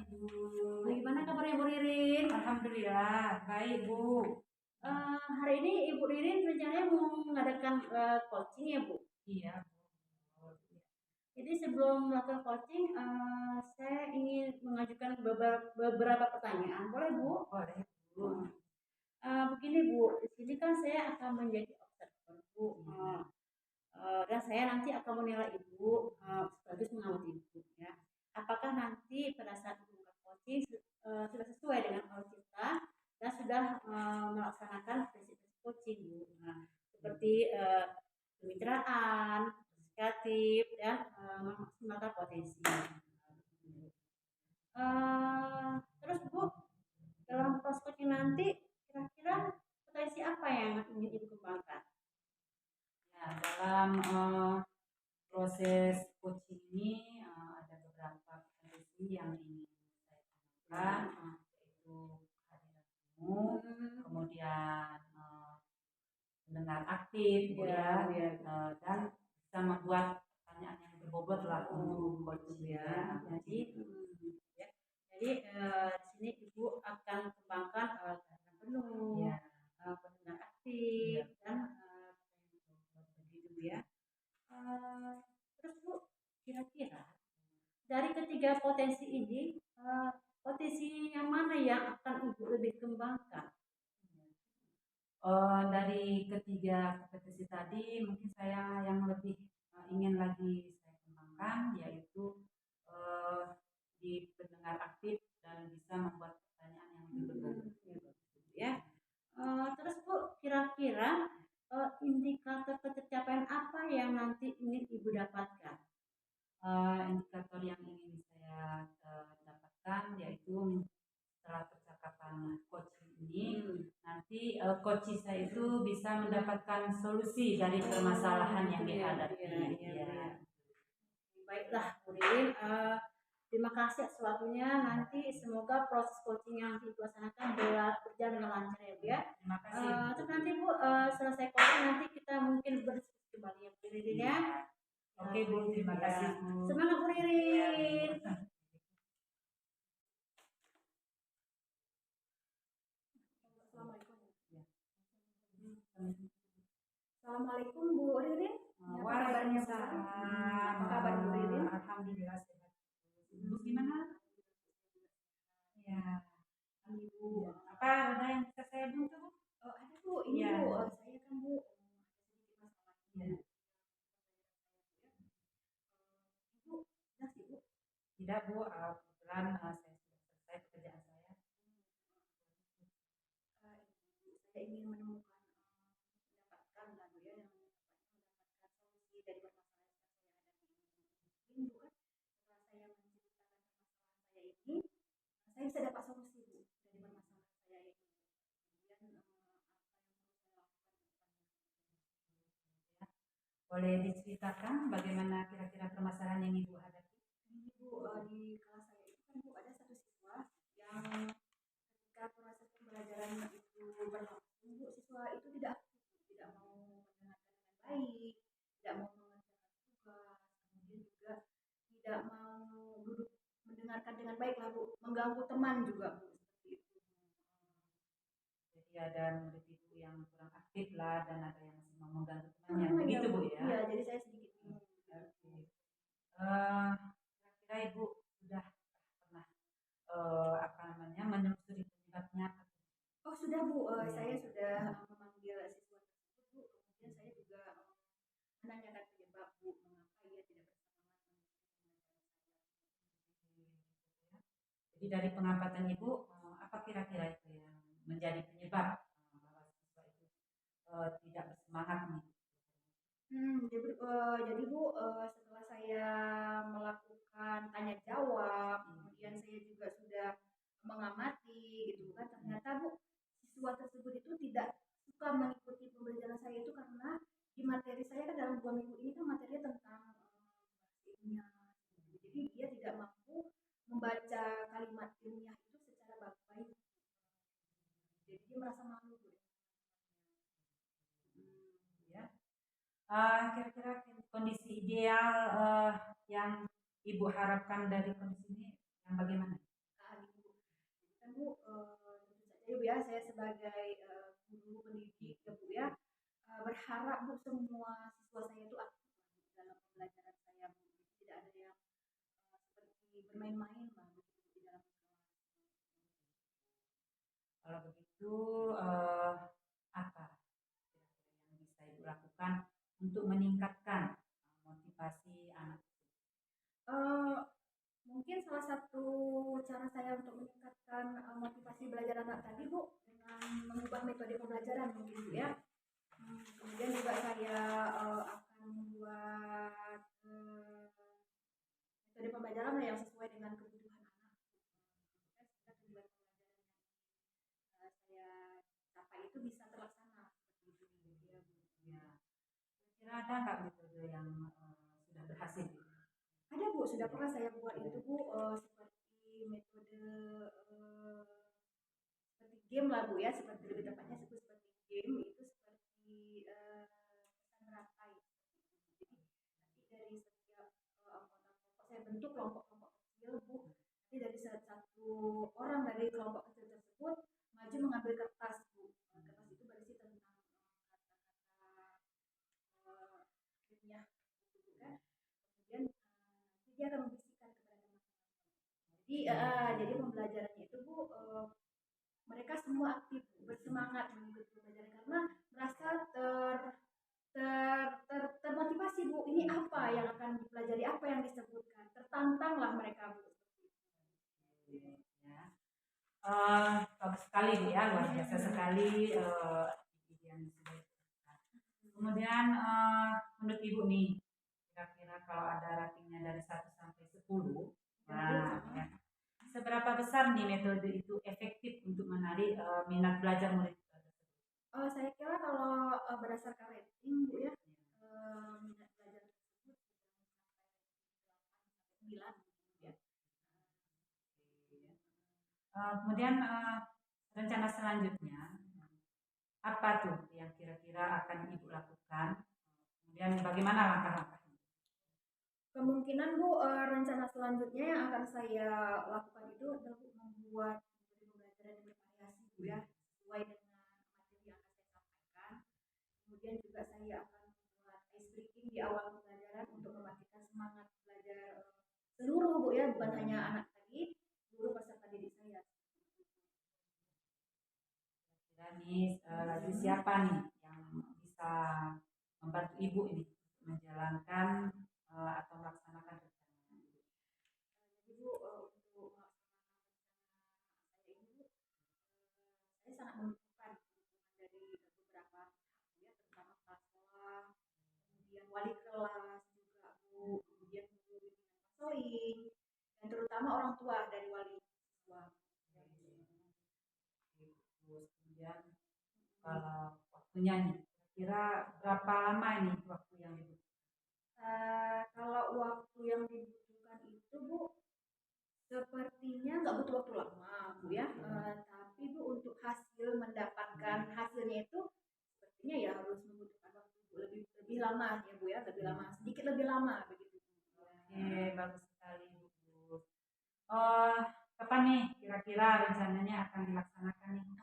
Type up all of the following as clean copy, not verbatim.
Ibu. Bagaimana kabarnya Bu Ririn? Alhamdulillah, baik Bu. Hari ini Ibu Ririn rencananya mau mengadakan coaching ya Bu? Iya Bu. Jadi sebelum melakukan coaching, saya ingin mengajukan beberapa pertanyaan. Boleh Bu? Boleh Bu. Begini Bu, di sini kan saya akan menjadi observer Bu. Dan saya nanti akan menilai Ibu, sekaligus mengamati Ibu ya. Apakah nanti pada saat Ibu coaching sudah sesuai dengan alutsista dan sudah melaksanakan prinsip-prinsip coaching Bu. Seperti kemitraan, kreatif dan memaksimalkan potensi. Terus Bu, dalam proses coaching nanti kira-kira potensi apa yang ingin Ibu kembangkan? Ya, dalam proses coaching ini ada beberapa potensi yang ingin saya kembangkan, yaitu kehadiranmu, kemudian mendengar aktif ya, dan bisa membuat pertanyaan yang berbobot lah untuk coaching ya. Jadi di sini Ibu akan kembangkan kehadiran penuh, pendengar aktif dan begitu ya. Terus Bu, kira-kira dari ketiga potensi ini, potensi yang mana yang akan Ibu lebih kembangkan? Dari ketiga kompetensi tadi, mungkin saya yang lebih ingin lagi saya kembangkan yaitu di pendengar aktif dan bisa membuat pertanyaan yang lebih berbobot. Ya. Terus Bu, kira-kira indikator pencapaian apa yang nanti ingin Ibu dapatkan? Indikator yang ingin saya dapatkan yaitu setelah percakapan coaching ini nanti coaching saya itu bisa mendapatkan solusi dari permasalahan yang dihadapi. Baiklah Bu Ririn, terima kasih atas waktunya. Nanti semoga proses coaching yang dilaksanakan berjalan dengan lancar ya Bu ya. Terima kasih. Terus nanti Bu selesai coaching nanti kita mungkin berdiskusi kembali ya Bu Ririn ya. Oke Bu, terima kasih Bu. Semangat Bu Ririn. Assalamualaikum Bu Ririn. Apa kabarnya Bu? Apa kabar Bu Ririn? Alhamdulillah sehat. Bu gimana? Ya. Ibu, Apa ada yang bisa saya bantu Bu? ada Bu, ini Ya. Bu, saya kan Bu sedikit masalahnya. Ibu, sudah sih Bu. Tidak Bu, kebetulan saya sudah selesai pekerjaan saya. Saya ingin menemukan mendapatkan lah Bu ya, yang mendapatkan solusi dari permasalahan yang saya hadapi ini. Mungkin Bu kan setelah saya menceritakan permasalahan saya ini, saya bisa dapat solusi Bu dari permasalahan saya ini. Kemudian apa yang perlu saya lakukan ke depannya? Boleh diceritakan bagaimana kira-kira permasalahan yang Ibu hadapi? Ini Bu, di kelas saya itu kan Bu ada satu siswa yang ketika proses pembelajaran itu berlangsung Bu, siswa itu tidak aktif, tidak mau mendengarkan dengan baik, tidak mau mengerjakan tugas, kemudian juga tidak mau duduk mendengarkan dengan baik lah Bu, mengganggu teman juga Bu, seperti itu. Jadi ada murid Ibu yang kurang aktif lah dan ada yang masih mau mengganggu temannya, begitu Bu ya? Iya, jadi saya sedikit bingung. Kira-kira Ibu sudah pernah apa namanya menelusuri penyebabnya? Oh sudah Bu, saya sudah memanggil siswa tersebut Bu, kemudian saya juga menanyakan penyebab Bu, mengapa ia tidak bersemangat mengikuti pembelajaran saya. Jadi dari pengamatan Ibu, apa kira-kira itu yang menjadi penyebab bahwa siswa itu tidak bersemangat nih? Jadi Bu, setelah saya melakukan tanya jawab, kemudian saya juga sudah mengamati gitu kan, ternyata Bu, siswa tersebut itu tidak suka mengikuti pembelajaran saya itu karena di materi saya kan dalam 2 minggu ini kan materinya tentang bahasa ilmiah. Jadi dia tidak mampu membaca kalimat ilmiah itu secara baik. Jadi dia merasa malu Bu. Ya. Kira-kira kondisi ideal yang Ibu harapkan dari kondisi ini yang bagaimana? Jadi Bu ya, saya sebagai guru pendidik ya Bu ya, berharap Bu semua siswa saya itu aktif lah, Bu, dalam pembelajaran saya Bu. Jadi tidak ada yang seperti bermain-main lah begitu di dalam kelas. Kalau begitu, eh, apa kira-kira yang bisa Ibu lakukan untuk meningkatkan motivasi anak? Eh, Mungkin salah satu cara saya untuk meningkatkan motivasi belajar anak tadi Bu dengan mengubah metode pembelajaran mungkin Bu ya. Kemudian juga saya akan membuat metode pembelajaran yang sesuai dengan kebutuhan anak. Sehingga tujuan pembelajaran yang saya capai itu bisa terlaksana seperti itu ya Bu. Ya, kira ada nggak metode yang sudah berhasil? Ada Bu, sudah pernah saya buat itu Bu, seperti metode seperti game lah Bu ya, seperti lebih tepatnya seperti game itu seperti pesan berantai. Jadi nanti dari setiap anggota kelompok saya bentuk kelompok-kelompok kecil Bu. Nanti dari satu orang dari kelompok kecil tersebut maju mengambil kertas Bu. Kertas itu berisi tentang kata-kata ilmiah gitu kan. Kemudian nanti dia akan membisikkan kepada teman-teman. Jadi pembelajarannya itu Bu, mereka semua aktif bersemangat mengikuti pembelajaran karena merasa termotivasi Bu, ini apa yang akan dipelajari, apa yang disebutkan, tertantang lah mereka Bu. Ya. Bagus sekali Bu ya, luar biasa sekali yang sudah dilakukan. Kemudian menurut Ibu nih, kira-kira kalau ada ratingnya dari 1 sampai 10, nah, ya, seberapa besar nih metode itu efektif untuk menarik minat belajar murid tersebut? Saya kira kalau berdasarkan rating Bu ya, minat belajar tersebut sudah mencapai 8 sampai 9 gitu ya. Kemudian rencana selanjutnya apa tuh yang kira-kira akan Ibu lakukan? Kemudian bagaimana langkah-langkahnya? Kemungkinan Bu, rencana selanjutnya yang akan saya lakukan itu adalah Bu, membuat metode pembelajaran yang bervariasi Bu ya, sesuai dengan materi yang akan saya sampaikan. Kemudian juga saya akan membuat ice breaking di awal pembelajaran untuk membangkitkan semangat belajar seluruh Bu ya, bukan hanya anak tadi, seluruh peserta didik saya. Kira nih siapa nih yang bisa membantu Ibu ini menjalankan atau melaksanakan rencana? Jadi Bu, untuk melaksanakan rencana saya ini Bu, saya sangat membutuhkan dukungan dari beberapa pihak Bu ya, terutama kepala sekolah, kemudian wali kelas juga Bu, kemudian guru bimbingan konseling, dan terutama orang tua dari wali siswa. Terus kemudian kalau waktunya nih, kira berapa lama ini waktu yang dibutuhkan? Kalau waktu yang dibutuhkan itu Bu, sepertinya nggak butuh waktu lama Bu ya, tapi Bu untuk mendapatkan hasilnya itu sepertinya ya harus membutuhkan waktu Bu, lebih lama ya Bu ya, lebih lama, sedikit lebih lama begitu Bu. Oke, bagus sekali Bu. Oh, kapan nih kira-kira rencananya akan dilaksanakan nih?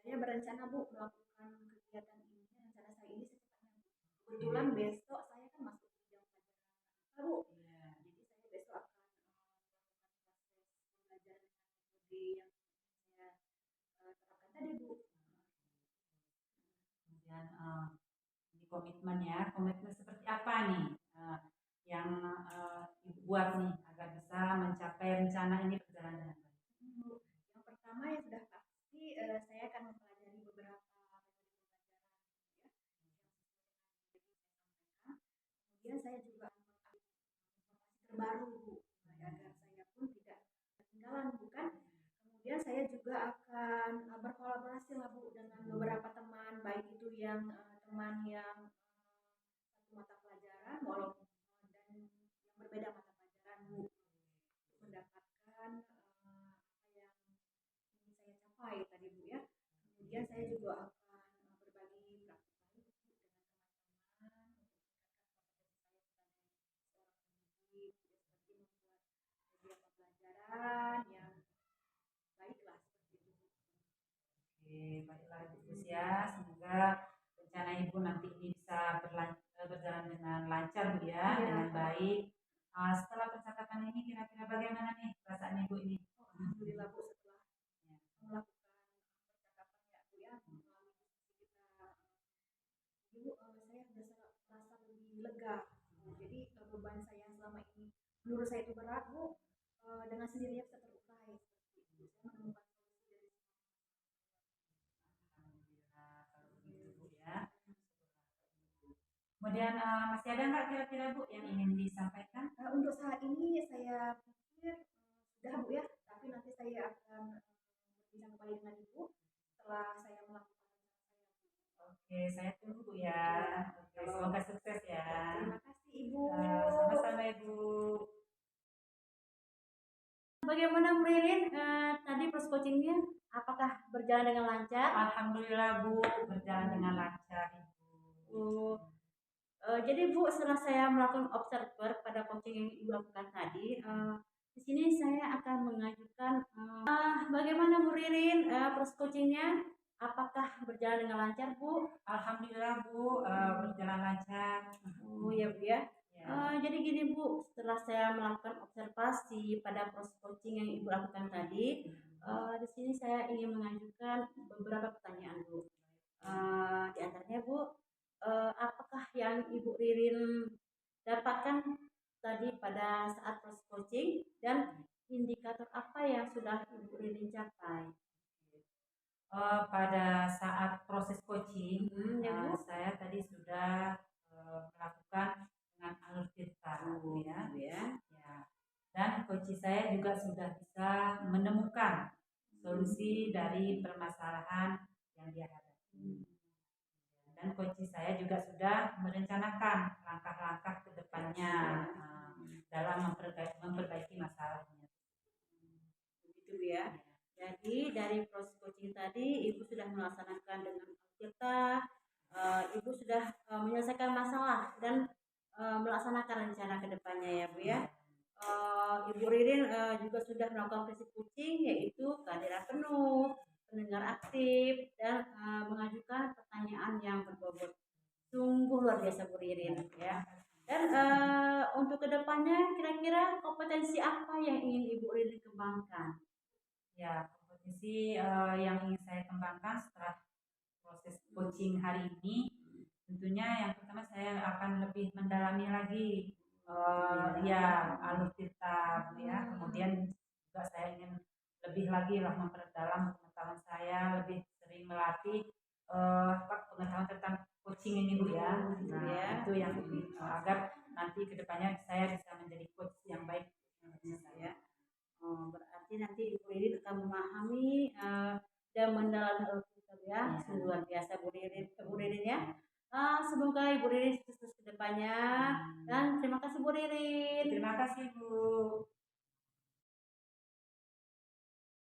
Saya berencana Bu melakukan kegiatan ini, rencana saya ini secepatnya Bu. Kebetulan besok saya kan masuk di jam pelajaran anak Bu, jadi saya besok akan melakukan proses pembelajaran dengan metode yang saya terapkan tadi Bu. Kemudian ini komitmen ya, komitmen seperti apa nih yang Ibu buat nih agar bisa mencapai rencana ini berjalan dengan baik? Yang pertama yang sudah pasti saya akan mempelajari beberapa metode pembelajaran ya, yang sesuai dengan yang saya sampaikan. Kemudian saya juga akan mengupdate informasi terbaru Bu, agar saya pun tidak ketinggalan bukan. Kemudian saya juga akan berkolaborasi lah Bu dengan beberapa teman, baik itu yang teman yang satu mata pelajaran walaupun dan yang berbeda mata pelajaran Bu, untuk mendapatkan apa yang ingin saya capai tadi Bu ya. Kemudian saya juga akan berbagi praktik lain Bu dengan teman-teman untuk meningkatkan kompetensi saya sebagai seorang pendidik, ya, seperti membuat media pembelajaran yang baiklah. Oke, baiklah Ibu Pus ya. Semoga rencana Ibu nanti ini bisa berjalan dengan lancar Bu ya, Iya. dengan baik. Setelah percakapan ini kira-kira bagaimana nih perasaan Ibu ini? Oh, alhamdulillah Bu, setelah Ya. melakukan percakapan ya Bu ya, melalui diskusi kita, Ibu, saya sudah merasa lebih lega. Jadi beban saya yang selama ini menurut saya itu berat Bu, dengan sendirinya bisa terurai seperti itu. Saya menemukan solusi dari Alhamdulillah kalau begitu Bu ya. Kemudian masih ada nggak kira-kira Bu yang ingin disampaikan? untuk saat ini saya pikir sudah Bu ya, tapi nanti saya akan berbincang kembali dengan Ibu setelah saya melakukan rencana saya. Oke, saya tunggu Bu ya. Oke, semoga sukses ya. Terima kasih Ibu. Sama-sama Ibu. Bagaimana Bu Ririn tadi proses coachingnya? Apakah berjalan dengan lancar? Alhamdulillah Bu, berjalan dengan lancar Ibu. Jadi Bu, setelah saya melakukan observer pada coaching yang Ibu lakukan tadi, di sini saya akan mengajukan bagaimana Bu Ririn proses coachingnya? Apakah berjalan dengan lancar Bu? Alhamdulillah Bu, berjalan lancar. Oh ya Bu ya. Ya. Jadi gini Bu, setelah saya melakukan observasi pada proses coaching yang Ibu lakukan tadi, di sini saya ingin mengajukan beberapa pertanyaan Bu. Di antaranya Bu, apakah yang Ibu Ririn dapatkan tadi pada saat proses coaching dan indikator apa yang sudah Ibu Ririn capai? Pada saat proses coaching, Ya Bu. saya tadi sudah melakukan dengan alur tirta, ya. Ya. Dan coach saya juga sudah bisa menemukan solusi dari permasalahan yang dia hadapi. Dan coach saya juga sudah merencanakan langkah-langkah ke depannya dalam memperbaiki masalahnya. Begitu ya. Jadi dari proses coaching tadi Ibu sudah melaksanakan dengan kita, Ibu sudah menyelesaikan masalah dan melaksanakan rencana ke depannya ya Bu ya. Ibu Ririn juga sudah melakukan prinsip coaching yaitu kehadiran penuh, pendengar aktif dan mengajukan pertanyaan yang berbobot. Sungguh luar biasa Bu Ririn ya. Dan untuk kedepannya kira-kira kompetensi apa yang ingin Ibu Ririn kembangkan? Ya, kompetensi yang ingin saya kembangkan setelah proses coaching hari ini, tentunya yang pertama saya akan lebih mendalami lagi ya alur kita, ya. Kemudian juga saya ingin lebih lagi lah memperdalam pengetahuan saya, lebih sering melatih pengetahuan tentang coaching ini Bu ya. Nah, itu yang agar nanti kedepannya saya bisa menjadi coach yang baik saya. Berarti nanti Ibu Ririn akan memahami dan mendalami Alkitab ya. Sungguh luar biasa Bu Ririn ya. Semoga Ibu Ririn sukses ke depannya dan terima kasih Bu Ririn. Terima kasih Bu.